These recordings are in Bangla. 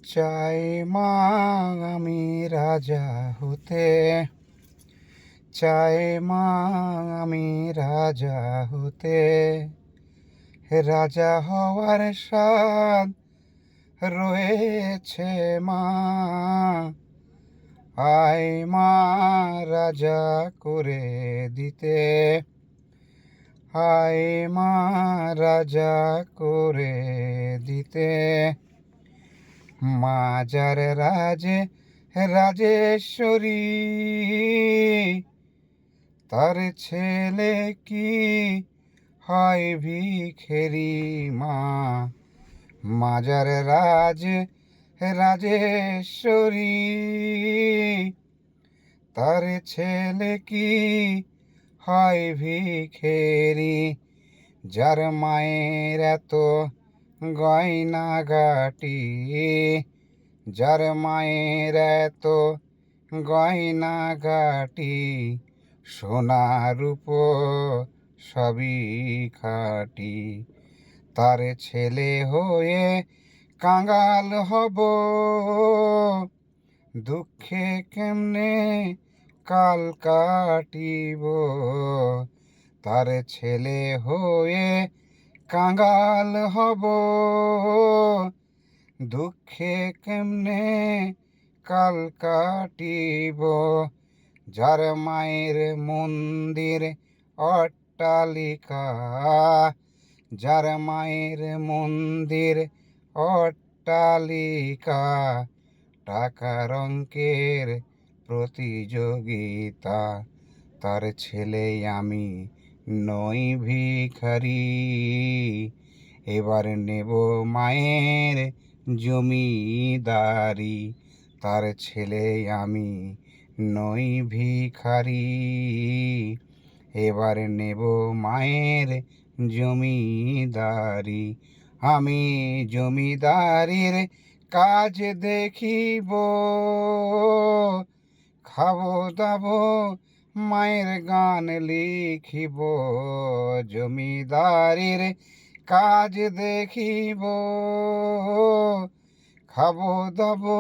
চাই মা আমি রাজা হতে, চাই মা আমি রাজা হতে, রাজা হওয়ার স্বাদ রয়েছে মা, আয় মা রাজা করে দিতে, আয় মা রাজা করে দিতে। মা যার রাজে রাজেশ্বরী, তার ছেলে কি হয় ভিখেরি মা, মা যার রাজে রাজেশ্বরী, তার ছেলে কি হয় ভিখেরি। যার মায়ের এত গয়না গাটি, যার মায়ের এত গয়না গাটি, সোনা রূপো সবই খাঁটি, তার ছেলে হয়ে কাঙাল হব, দুঃখে কেমনে কাল কাটিব। তার ছেলে হয়ে কাঙাল হব, দুঃখে কেমনে কাল কাটিব। যার মায়ের মন্দির অট্টালিকা, যার মায়ের মন্দির অট্টালিকা, টাকার অঙ্কের প্রতিযোগিতা, তার ছেলে আমি নই ভিখারি। এবার নেব মায়ের জমিদারি, তার ছেলে আমি নই ভিখারি। এবার নেব মায়ের জমিদারি, আমি জমিদারির কাজ দেখিব, খাবো দাবো মায়ের গান লিখিব। জমিদারির কাজ দেখিব, খাবো দাবো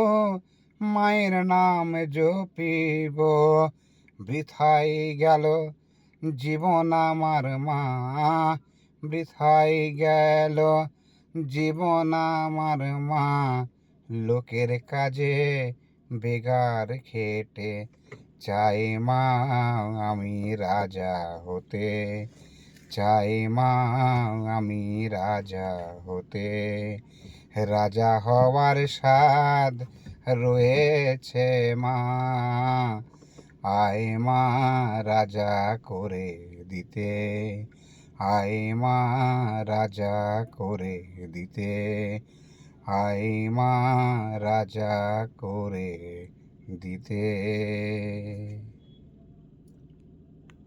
মায়ের নাম জপিব। বৃথাই গেল জীবন আমার মা, বৃথাই গেল জীবন আমার মা, লোকের কাজে বেগার খেটে। চাই মা আমি রাজা হতে, চাই মা আমি রাজা হতে, রাজা হওয়ার স্বাদ রয়েছে মা, আয় মা রাজা করে দিতে, আয় মা রাজা করে দিতে, আয় মা রাজা করে দিতে।